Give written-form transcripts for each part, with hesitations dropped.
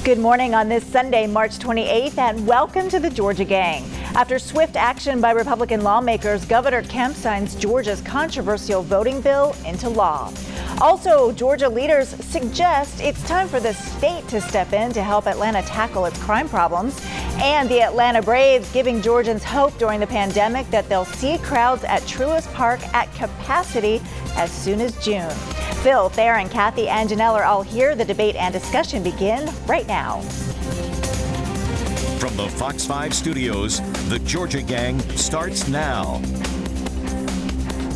Good morning on this Sunday, March 28th, and welcome to the Georgia Gang. After swift action by Republican lawmakers, Governor Kemp signs Georgia's controversial voting bill into law. Also, Georgia leaders suggest it's time for the state to step in to help Atlanta tackle its crime problems. And the Atlanta Braves giving Georgians hope during the pandemic that they'll see crowds at Truist Park at capacity as soon as June. Phil, Thayer, and Kathy and Janelle are all here. The debate and discussion begin right now. From the Fox 5 studios, the Georgia Gang starts now.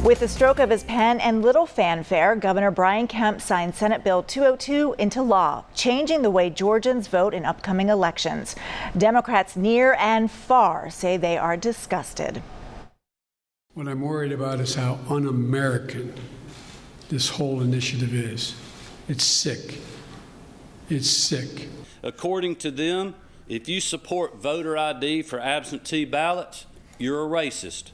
With the stroke of his pen and little fanfare, Governor Brian Kemp signed Senate Bill 202 into law, changing the way Georgians vote in upcoming elections. Democrats near and far say they are disgusted. What I'm worried about is how un-American this whole initiative is. It's sick. It's sick. According to them, if you support voter ID for absentee ballots, you're a racist.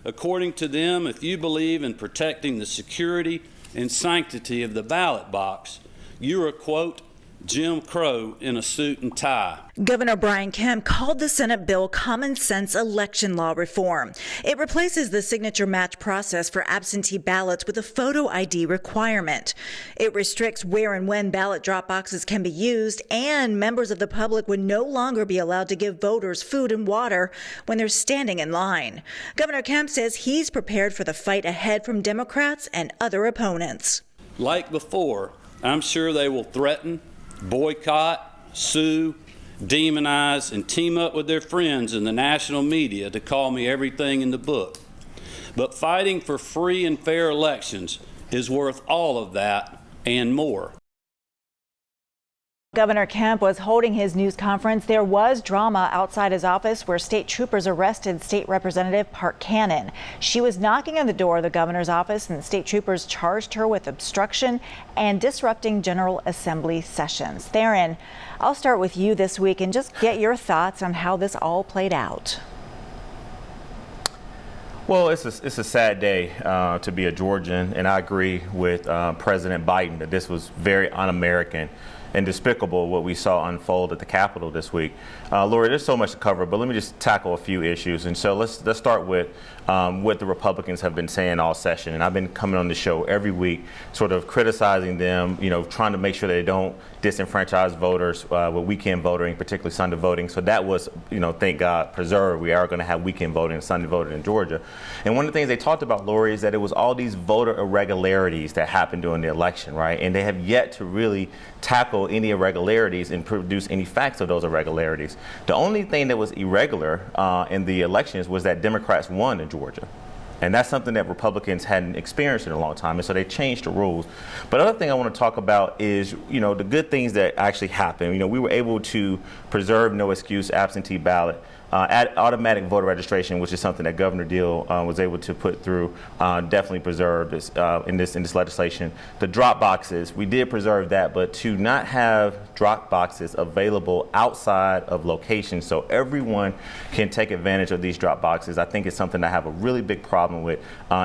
According to them, if you believe in protecting the security and sanctity of the ballot box, you're a, quote, Jim Crow in a suit and tie. Governor Brian Kemp called the Senate bill common sense election law reform. It replaces the signature match process for absentee ballots with a photo ID requirement. It restricts where and when ballot drop boxes can be used, and members of the public would no longer be allowed to give voters food and water when they're standing in line. Governor Kemp says he's prepared for the fight ahead from Democrats and other opponents. Like before, I'm sure they will threaten, boycott, sue, demonize, and team up with their friends in the national media to call me everything in the book. But fighting for free and fair elections is worth all of that and more. Governor Kemp was holding his news conference. There was drama outside his office where state troopers arrested State Representative Park Cannon. She was knocking on the door of the governor's office, and state troopers charged her with obstruction and disrupting General Assembly sessions. Theron, I'll start with you this week and just get your thoughts on how this all played out. Well, it's a sad day to be a Georgian, and I agree with President Biden that this was very un-American and despicable what we saw unfold at the Capitol this week. Lori, there's so much to cover, but let me just tackle a few issues. And so let's start with what the Republicans have been saying all session. And I've been coming on the show every week, sort of criticizing them, trying to make sure they don't disenfranchise voters with weekend voting, particularly Sunday voting. So that was, thank God, preserved. We are going to have weekend voting and Sunday voting in Georgia. And one of the things they talked about, Lori, is that it was all these voter irregularities that happened during the election, right? And they have yet to really tackle any irregularities and produce any facts of those irregularities. The only thing that was irregular in the elections was that Democrats won in Georgia. And that's something that Republicans hadn't experienced in a long time. And so they changed the rules. But the other thing I want to talk about is, the good things that actually happened. We were able to preserve no excuse absentee ballot. Add automatic voter registration, which is something that Governor Deal was able to put through, definitely preserved in this legislation. The drop boxes, we did preserve that, but to not have drop boxes available outside of locations so everyone can take advantage of these drop boxes, I think it's something I have a really big problem with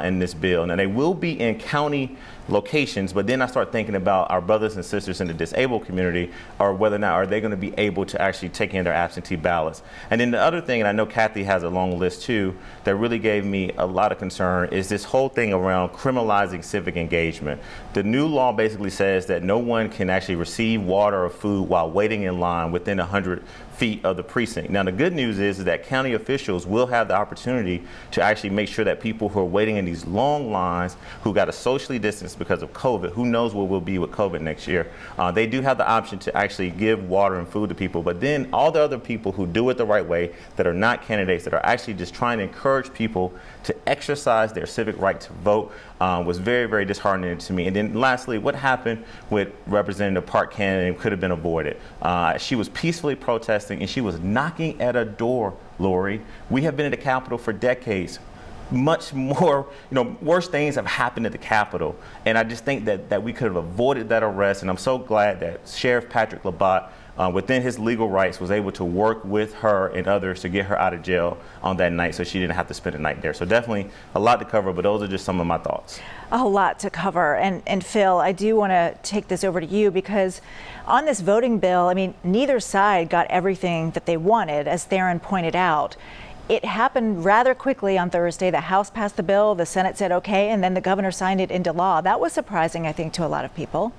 in this bill. Now, they will be in county locations, but then I start thinking about our brothers and sisters in the disabled community, or whether or not are they going to be able to actually take in their absentee ballots. And then the other thing, and I know Kathy has a long list too, that really gave me a lot of concern is this whole thing around criminalizing civic engagement. The new law basically says that no one can actually receive water or food while waiting in line within 100 feet of the precinct. Now, the good news is that county officials will have the opportunity to actually make sure that people who are waiting in these long lines, who got to socially distance because of COVID, who knows where we'll be with COVID next year, they do have the option to actually give water and food to people. But then all the other people who do it the right way, that are not candidates, that are actually just trying to encourage people to exercise their civic right to vote, was very, very disheartening to me. And then lastly, what happened with Representative Park Cannon could have been avoided. She was peacefully protesting and she was knocking at a door, Lori. We have been at the Capitol for decades. much more, worse things have happened at the Capitol. And I just think that we could have avoided that arrest. And I'm so glad that Sheriff Patrick Labatt, within his legal rights, was able to work with her and others to get her out of jail on that night so she didn't have to spend the night there. So definitely a lot to cover, but those are just some of my thoughts. A whole lot to cover. And Phil, I do want to take this over to you, because on this voting bill, I mean, neither side got everything that they wanted, as Theron pointed out. It happened rather quickly on Thursday. The House passed the bill, the Senate said okay, and then the governor signed it into law. That was surprising, I think, to a lot of people.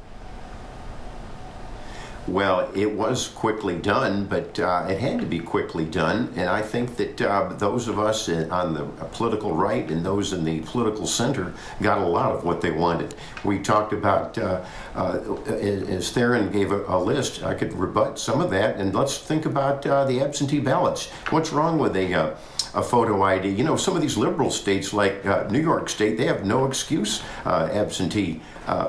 Well, it was quickly done, but it had to be quickly done. And I think that those of us on the political right and those in the political center got a lot of what they wanted. We talked about, as Theron gave a list, I could rebut some of that. And let's think about the absentee ballots. What's wrong with a photo ID? Some of these liberal states like New York State, they have no excuse absentee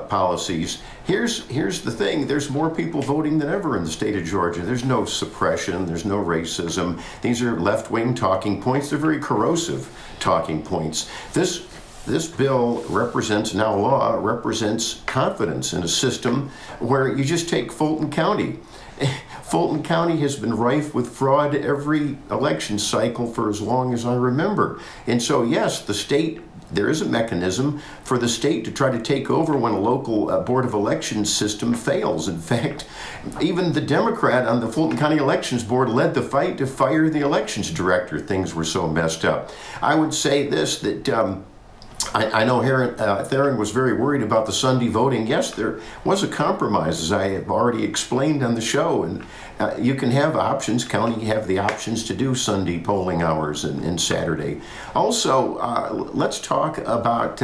policies. Here's the thing. There's more people voting than ever in the state of Georgia. There's no suppression. There's no racism. These are left-wing talking points. They're very corrosive talking points. This bill represents, now law, represents confidence in a system where you just take Fulton County. Fulton County has been rife with fraud every election cycle for as long as I remember. And so, yes, the state, there is a mechanism for the state to try to take over when a local Board of Elections system fails. In fact, even the Democrat on the Fulton County Elections Board led the fight to fire the elections director. Things were so messed up. I would say this, that I know Theron was very worried about the Sunday voting. Yes, there was a compromise, as I have already explained on the show, and you can have options. County have the options to do Sunday polling hours and Saturday. Also, let's talk about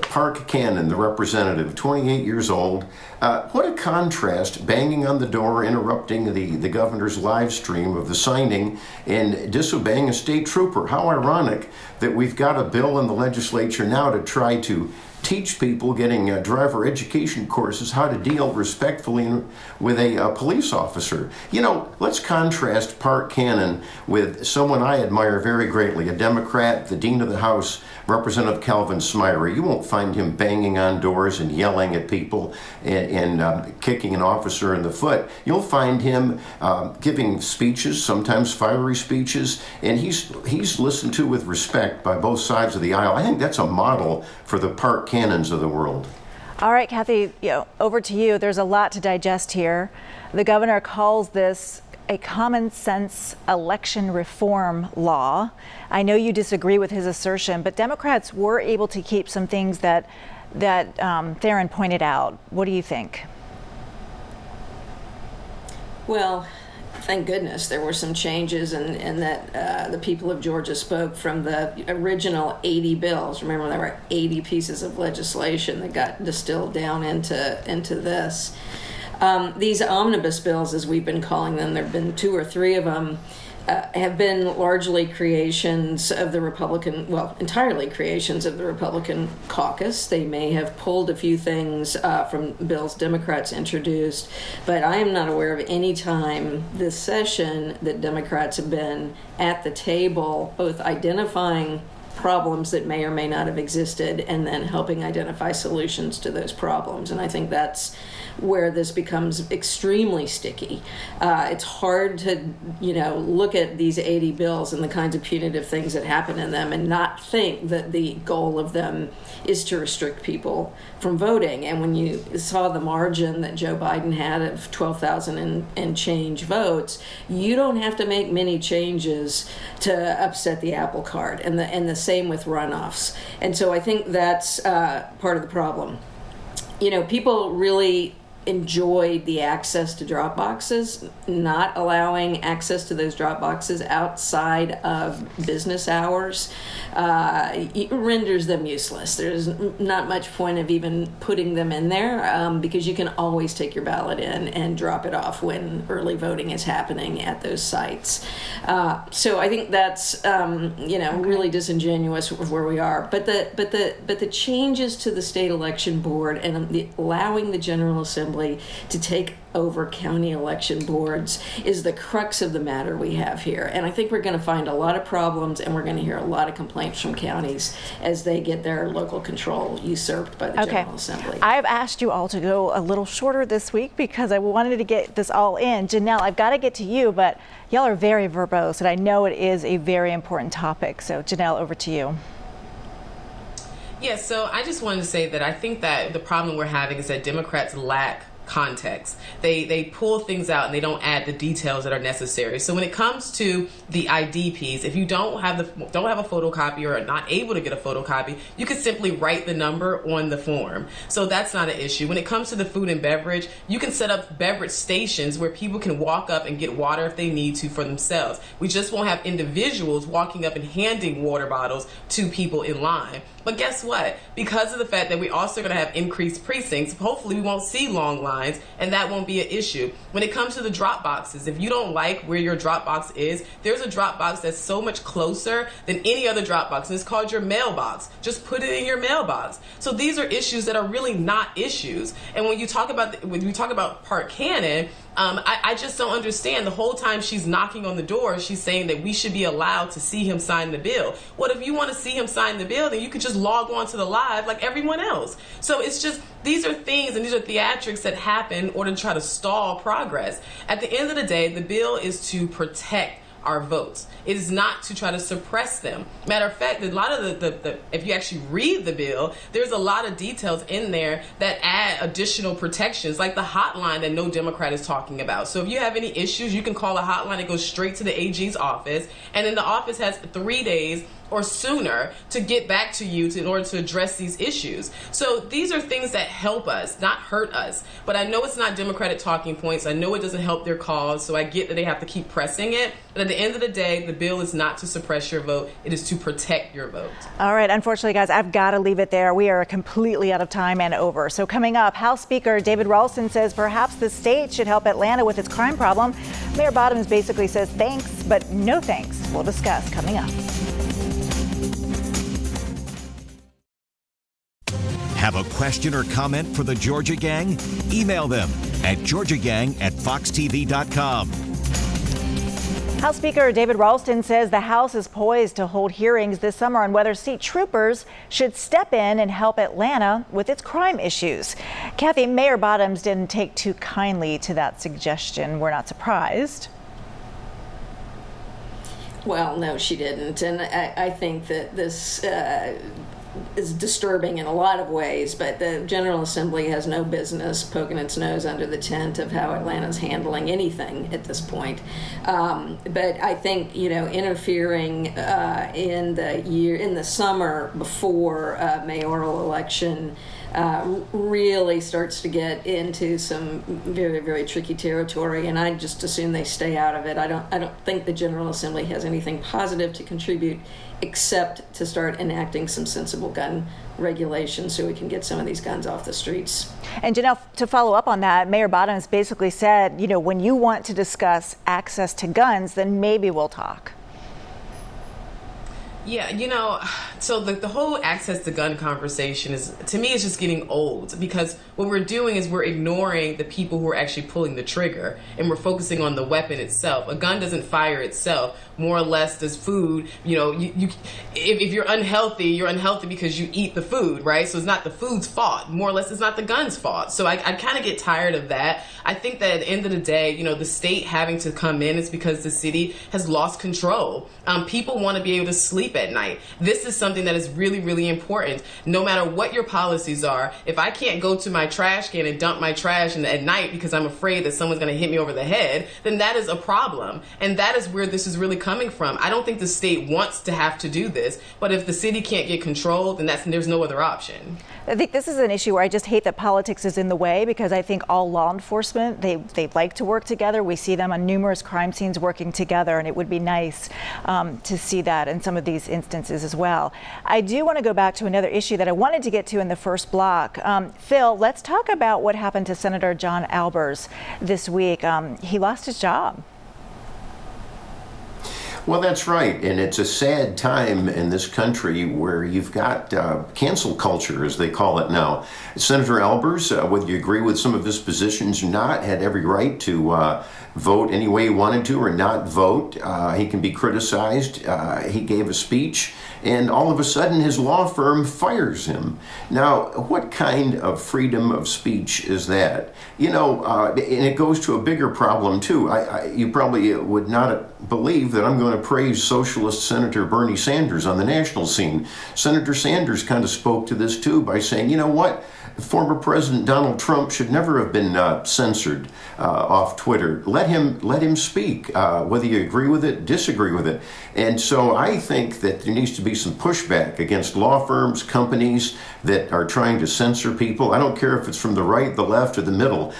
Park Cannon, the representative, 28 years old. What a contrast, banging on the door, interrupting the governor's live stream of the signing, and disobeying a state trooper. How ironic that we've got a bill in the legislature now to try to teach people getting driver education courses how to deal respectfully with a police officer. Let's contrast Park Cannon with someone I admire very greatly, a Democrat, the Dean of the House, Representative Calvin Smyre. You won't find him banging on doors and yelling at people and kicking an officer in the foot. You'll find him giving speeches, sometimes fiery speeches, and he's listened to with respect by both sides of the aisle. I think that's a model for the Park Cannons of the world. All right, Kathy, over to you. There's a lot to digest here. The governor calls this a common sense election reform law. I know you disagree with his assertion, but Democrats were able to keep some things that Theron pointed out. What do you think? Well, thank goodness there were some changes, and that the people of Georgia spoke from the original 80 bills. Remember, there were 80 pieces of legislation that got distilled down into this. These omnibus bills, as we've been calling them, there have been 2 or 3 of them, have been largely creations of the Republican, well, entirely creations of the Republican caucus. They may have pulled a few things from bills Democrats introduced, but I am not aware of any time this session that Democrats have been at the table, both identifying problems that may or may not have existed and then helping identify solutions to those problems. And I think that's where this becomes extremely sticky. It's hard to, look at these 80 bills and the kinds of punitive things that happen in them and not think that the goal of them is to restrict people from voting. And when you saw the margin that Joe Biden had of 12,000 and change votes, you don't have to make many changes to upset the apple cart, and the same with runoffs. And so I think that's part of the problem. People really enjoyed the access to drop boxes. Not allowing access to those drop boxes outside of business hours renders them useless. There's not much point of even putting them in there because you can always take your ballot in and drop it off when early voting is happening at those sites. So I think that's really disingenuous of where we are. But the changes to the state election board and allowing the General Assembly Assembly to take over county election boards is the crux of the matter we have here. And I think we're going to find a lot of problems, and we're going to hear a lot of complaints from counties as they get their local control usurped by the General Assembly. I've asked you all to go a little shorter this week because I wanted to get this all in. Janelle, I've got to get to you, but y'all are very verbose, and I know it is a very important topic. So Janelle, over to you. Yeah, so I just wanted to say that I think that the problem we're having is that Democrats lack context. They pull things out and they don't add the details that are necessary. So when it comes to the ID piece, if you don't have a photocopy or are not able to get a photocopy, you can simply write the number on the form. So that's not an issue. When it comes to the food and beverage, you can set up beverage stations where people can walk up and get water if they need to for themselves. We just won't have individuals walking up and handing water bottles to people in line. But guess what? Because of the fact that we're also going to have increased precincts, hopefully we won't see long lines, and that won't be an issue. When it comes to the drop boxes, if you don't like where your drop box is, there's a drop box that's so much closer than any other drop box, and it's called your mailbox. Just put it in your mailbox. So these are issues that are really not issues. And when you talk about Park Cannon, I just don't understand. The whole time she's knocking on the door, she's saying that we should be allowed to see him sign the bill. What if you want to see him sign the bill, then you could just log on to the live like everyone else. So it's just, these are things and these are theatrics that happen in order to try to stall progress. At the end of the day, the bill is to protect our votes. It is not to try to suppress them. Matter of fact, a lot of the if you actually read the bill, there's a lot of details in there that add additional protections, like the hotline that no Democrat is talking about. So if you have any issues, you can call a hotline that goes straight to the AG's office, and then the office has 3 days or sooner to get back to you in order to address these issues. So these are things that help us, not hurt us. But I know it's not Democratic talking points. I know it doesn't help their cause, so I get that they have to keep pressing it. But at the end of the day, the bill is not to suppress your vote. It is to protect your vote. All right. Unfortunately, guys, I've got to leave it there. We are completely out of time and over. So coming up, House Speaker David Ralston says perhaps the state should help Atlanta with its crime problem. Mayor Bottoms basically says thanks, but no thanks. We'll discuss coming up. Have a question or comment for the Georgia Gang? Email them at georgiagang@foxtv.com. House Speaker David Ralston says the House is poised to hold hearings this summer on whether state troopers should step in and help Atlanta with its crime issues. Kathy, Mayor Bottoms didn't take too kindly to that suggestion. We're not surprised. Well, no, she didn't. And I think that this is disturbing in a lot of ways, but the General Assembly has no business poking its nose under the tent of how Atlanta's handling anything at this point. But I think, interfering in the summer before mayoral election really starts to get into some very, very tricky territory, and I just assume they stay out of it. I don't think the General Assembly has anything positive to contribute except to start enacting some sensible gun regulations so we can get some of these guns off the streets. And Janelle, to follow up on that, Mayor Bottoms basically said, when you want to discuss access to guns, then maybe we'll talk. Yeah, so the whole access to gun conversation is, to me, is just getting old, because what we're doing is we're ignoring the people who are actually pulling the trigger, and we're focusing on the weapon itself. A gun doesn't fire itself. More or less does food. If you're unhealthy because you eat the food, right? So it's not the food's fault. More or less, it's not the gun's fault. So I kind of get tired of that. I think that at the end of the day, the state having to come in is because the city has lost control. People want to be able to sleep at night. This is something that is really, really important. No matter what your policies are, if I can't go to my trash can and dump my trash at night because I'm afraid that someone's going to hit me over the head, then that is a problem. And that is where this is really coming from. I don't think the state wants to have to do this, but if the city can't get control, then there's no other option. I think this is an issue where I just hate that politics is in the way, because I think all law enforcement, they like to work together. We see them on numerous crime scenes working together, and it would be nice to see that in some of these instances as well. I do want to go back to another issue that I wanted to get to in the first block. Phil, let's talk about what happened to Senator John Albers this week. He lost his job. Well, that's right, and it's a sad time in this country where you've got cancel culture, as they call it now. Senator Albers, whether you agree with some of his positions or not, had every right to vote any way he wanted to or not vote. He can be criticized. He gave a speech, and all of a sudden his law firm fires him. Now, what kind of freedom of speech is that? You know, and it goes to a bigger problem, too. You probably would not believe that I'm going to praise Socialist Senator Bernie Sanders on the national scene. Senator Sanders kind of spoke to this, too, by saying, you know what? Former President Donald Trump should never have been censored off Twitter. Let him speak, whether you agree with it, disagree with it. And so I think that there needs to be some pushback against law firms, companies that are trying to censor people. I don't care if it's from the right, the left, or the middle.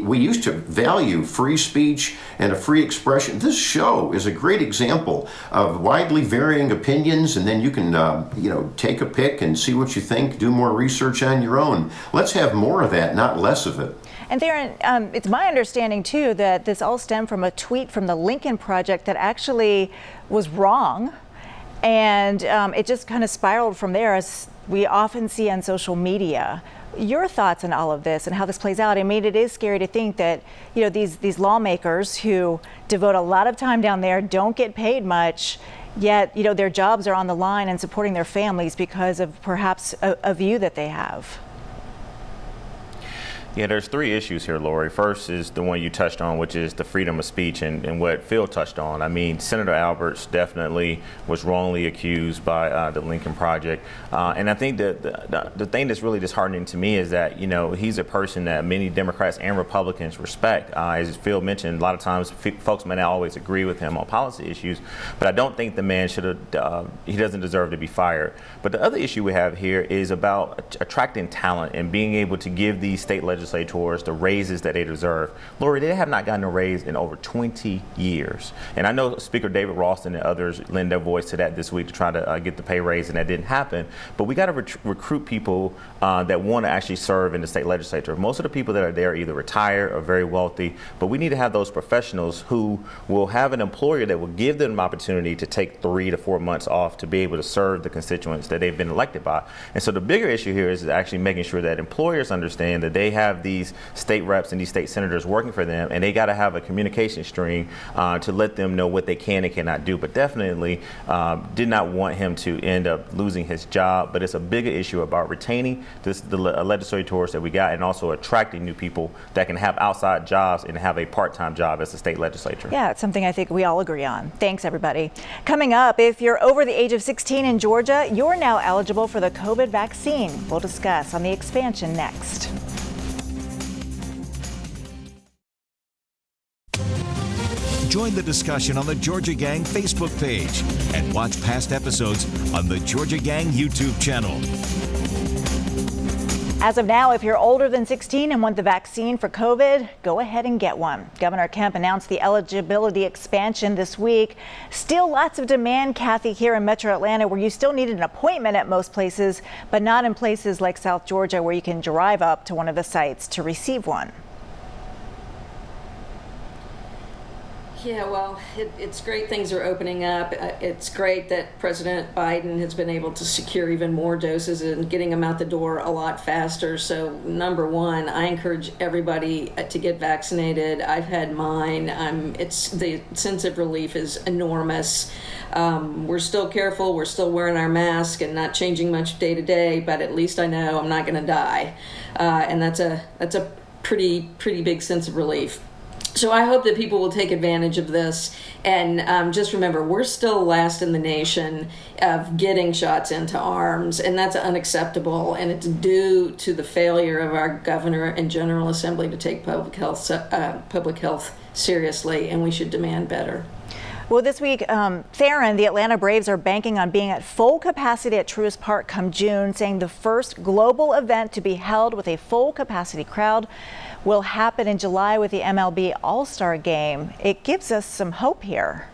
We used to value free speech and a free expression. This show is a great example of widely varying opinions, and then you can take a pick and see what you think, do more research on your own. Let's have more of that, not less of it. And Theron, it's my understanding, too, that this all stemmed from a tweet from the Lincoln Project that actually was wrong. And it just kind of spiraled from there, as we often see on social media. Your thoughts on all of this and how this plays out? I mean, it is scary to think that, these lawmakers who devote a lot of time down there don't get paid much, yet, their jobs are on the line and supporting their families because of perhaps a view that they have. Yeah, there's three issues here, Lori. First is the one you touched on, which is the freedom of speech and what Phil touched on. I mean, Senator Alberts definitely was wrongly accused by the Lincoln Project. And I think that the thing that's really disheartening to me is that, he's a person that many Democrats and Republicans respect. As Phil mentioned, a lot of times folks may not always agree with him on policy issues, but I don't think the man he doesn't deserve to be fired. But the other issue we have here is about attracting talent and being able to give these state legislators the raises that they deserve. Lori, they have not gotten a raise in over 20 years. And I know Speaker David Ralston and others lend their voice to that this week to try to get the pay raise, and that didn't happen. But we got to recruit people that want to actually serve in the state legislature. Most of the people that are there either retired or very wealthy, but we need to have those professionals who will have an employer that will give them an opportunity to take 3 to 4 months off to be able to serve the constituents that they've been elected by. And so the bigger issue here is actually making sure that employers understand that they have these state reps and these state senators working for them, and they got to have a communication stream to let them know what they can and cannot do. But definitely did not want him to end up losing his job. But it's a bigger issue about retaining the legislators that we got, and also attracting new people that can have outside jobs and have a part-time job as a state legislature. Yeah, it's something I think we all agree on. Thanks, everybody. Coming up, if you're over the age of 16 in Georgia, you're now eligible for the COVID vaccine. We'll discuss on The Expansion next. Join the discussion on the Georgia Gang Facebook page and watch past episodes on the Georgia Gang YouTube channel. As of now, if you're older than 16 and want the vaccine for COVID, go ahead and get one. Governor Kemp announced the eligibility expansion this week. Still lots of demand, Kathy, here in Metro Atlanta, where you still need an appointment at most places, but not in places like South Georgia, where you can drive up to one of the sites to receive one. Yeah, well, it's great things are opening up. It's great that President Biden has been able to secure even more doses and getting them out the door a lot faster. So, number one, I encourage everybody to get vaccinated. I've had mine. It's the sense of relief is enormous. We're still careful. We're still wearing our mask and not changing much day to day, but at least I know I'm not going to die. And that's a pretty big sense of relief. So I hope that people will take advantage of this. And just remember, we're still last in the nation of getting shots into arms, and that's unacceptable. And it's due to the failure of our governor and General Assembly to take public health seriously, and we should demand better. Well, this week, Theron, the Atlanta Braves are banking on being at full capacity at Truist Park come June, saying the first global event to be held with a full capacity crowd will happen in July with the MLB All-Star Game. It gives us some hope here.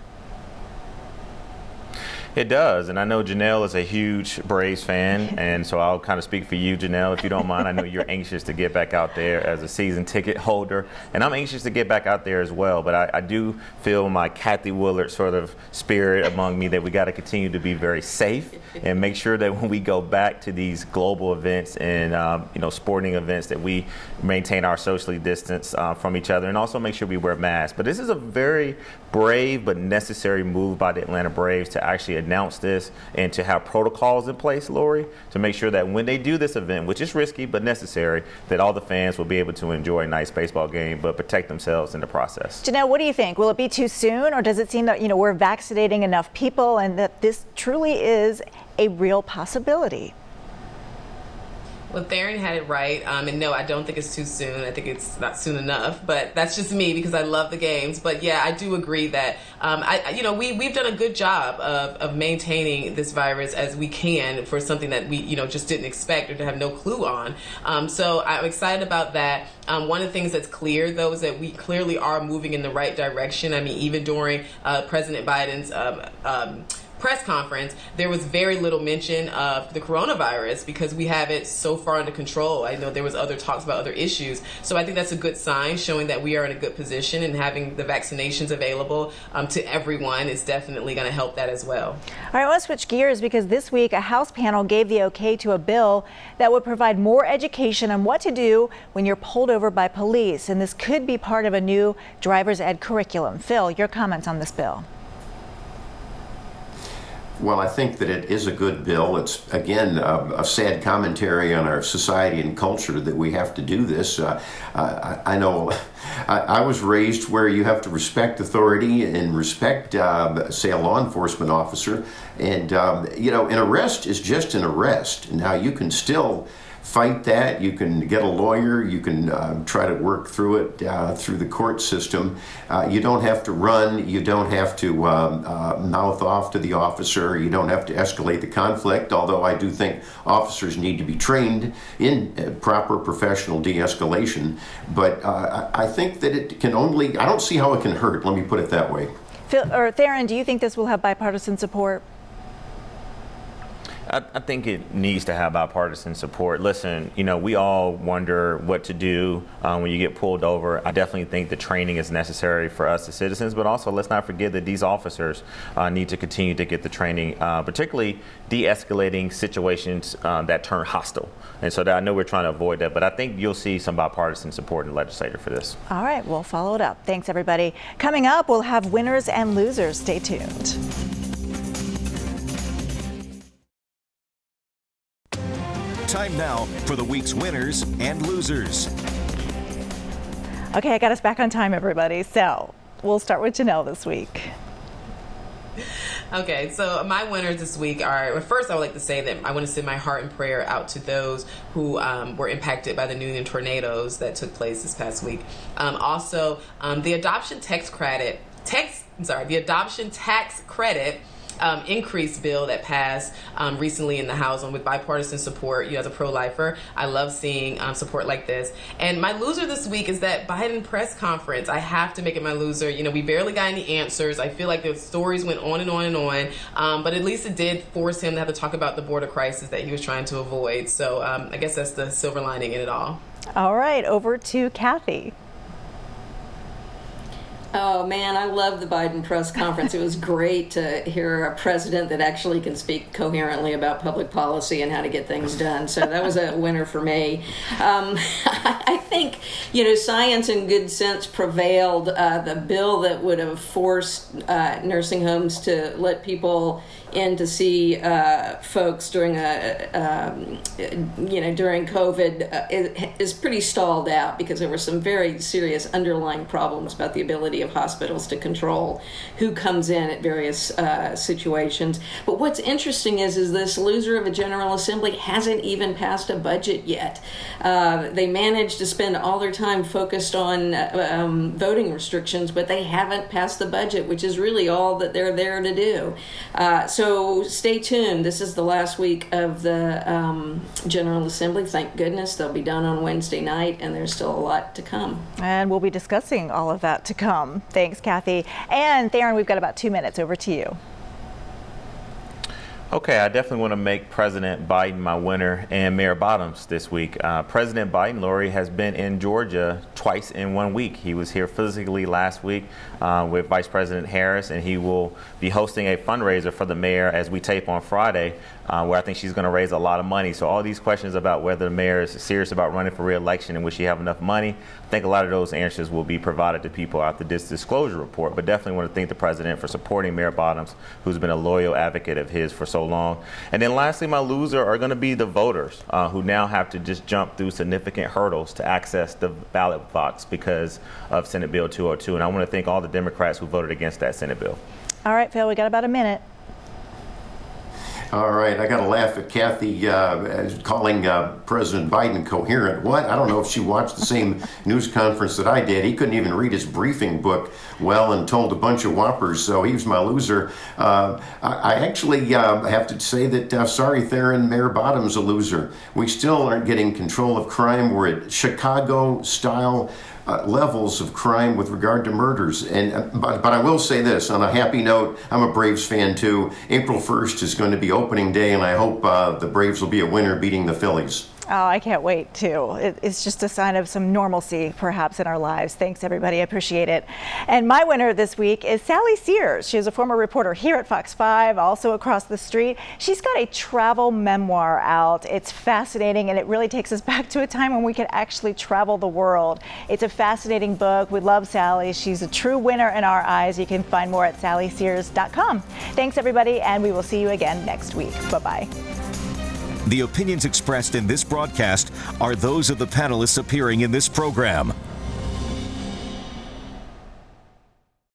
It does, and I know Janelle is a huge Braves fan, and so I'll kind of speak for you, Janelle, if you don't mind. I know you're anxious to get back out there as a season ticket holder, and I'm anxious to get back out there as well, but I do feel my Kathy Willard sort of spirit among me that we got to continue to be very safe and make sure that when we go back to these global events and sporting events that we maintain our socially distance from each other, and also make sure we wear masks. But this is a very brave but necessary move by the Atlanta Braves to actually announce this and to have protocols in place, Lori, to make sure that when they do this event, which is risky but necessary, that all the fans will be able to enjoy a nice baseball game but protect themselves in the process. Janelle, what do you think? Will it be too soon, or does it seem that we're vaccinating enough people and that this truly is a real possibility? Well, Theron had it right, and no, I don't think it's too soon. I think it's not soon enough, but that's just me because I love the games. But yeah, I do agree that we've done a good job of maintaining this virus as we can for something that we just didn't expect or to have no clue on. So I'm excited about that. One of the things that's clear, though, is that we clearly are moving in the right direction. I mean, even during President Biden's press conference, there was very little mention of the coronavirus because we have it so far under control. I know there was other talks about other issues. So I think that's a good sign, showing that we are in a good position, and having the vaccinations available to everyone is definitely going to help that as well. All right, I want to switch gears because this week a House panel gave the okay to a bill that would provide more education on what to do when you're pulled over by police. And this could be part of a new driver's ed curriculum. Phil, your comments on this bill? Well, I think that it is a good bill. It's, again, a sad commentary on our society and culture that we have to do this. I know I was raised where you have to respect authority and respect, say, a law enforcement officer. And, an arrest is just an arrest. Now, you can still fight that. You can get a lawyer. You can try to work through it through the court system. You don't have to run. You don't have to mouth off to the officer. You don't have to escalate the conflict, although I do think officers need to be trained in proper professional de-escalation. But I think that it can only, I don't see how it can hurt. Let me put it that way. Phil, or Theron, do you think this will have bipartisan support? I think it needs to have bipartisan support. Listen, we all wonder what to do when you get pulled over. I definitely think the training is necessary for us as citizens, but also let's not forget that these officers need to continue to get the training, particularly de-escalating situations that turn hostile. And so I know we're trying to avoid that, but I think you'll see some bipartisan support in the legislature for this. All right, we'll follow it up. Thanks, everybody. Coming up, we'll have winners and losers. Stay tuned. Time now for the week's winners and losers. Okay, I got us back on time, everybody. So we'll start with Janelle this week. Okay, so my winners this week are, well, first I would like to say that I want to send my heart and prayer out to those who were impacted by the New England tornadoes that took place this past week. Also, the adoption tax credit increase bill that passed recently in the House with bipartisan support. As a pro-lifer, I love seeing support like this. And my loser this week is that Biden press conference. I have to make it my loser. We barely got any answers. I feel like the stories went on and on and on, but at least it did force him to have to talk about the border crisis that he was trying to avoid. So I guess that's the silver lining in it all. All right, over to Kathy. Oh, man, I love the Biden press conference. It was great to hear a president that actually can speak coherently about public policy and how to get things done. So that was a winner for me. I think, science and good sense prevailed. The bill that would have forced nursing homes to let people in to see folks during during COVID is pretty stalled out because there were some very serious underlying problems about the ability of hospitals to control who comes in at various situations. But what's interesting is this loser of a General Assembly hasn't even passed a budget yet. They managed to spend all their time focused on voting restrictions, but they haven't passed the budget, which is really all that they're there to do. So stay tuned. This is the last week of the General Assembly. Thank goodness they'll be done on Wednesday night, and there's still a lot to come. And we'll be discussing all of that to come. Thanks, Kathy. And Theron, we've got about 2 minutes. Over to you. Okay, I definitely want to make President Biden my winner and Mayor Bottoms this week. President Biden, Lori, has been in Georgia twice in 1 week. He was here physically last week with Vice President Harris, and he will be hosting a fundraiser for the mayor as we tape on Friday, where I think she's going to raise a lot of money. So all these questions about whether the mayor is serious about running for re-election and will she have enough money, I think a lot of those answers will be provided to people after this disclosure report. But definitely want to thank the president for supporting Mayor Bottoms, who's been a loyal advocate of his for so long. And then lastly, my loser are going to be the voters who now have to just jump through significant hurdles to access the ballot box because of Senate Bill 202. And I want to thank all the Democrats who voted against that Senate bill. All right, Phil, we got about a minute. All right, I got to laugh at Kathy calling President Biden coherent. What? I don't know if she watched the same news conference that I did. He couldn't even read his briefing book well and told a bunch of whoppers, so he was my loser. I actually have to say that, sorry, Theron, Mayor Bottom's a loser. We still aren't getting control of crime. We're at Chicago-style levels of crime with regard to murders. But I will say this, on a happy note, I'm a Braves fan too. April 1st is going to be opening day, and I hope the Braves will be a winner beating the Phillies. Oh, I can't wait too. It's just a sign of some normalcy perhaps in our lives. Thanks everybody, I appreciate it. And my winner this week is Sally Sears. She is a former reporter here at Fox 5, also across the street. She's got a travel memoir out. It's fascinating and it really takes us back to a time when we could actually travel the world. It's a fascinating book. We love Sally. She's a true winner in our eyes. You can find more at sallysears.com. Thanks everybody, and we will see you again next week. Bye-bye. The opinions expressed in this broadcast are those of the panelists appearing in this program.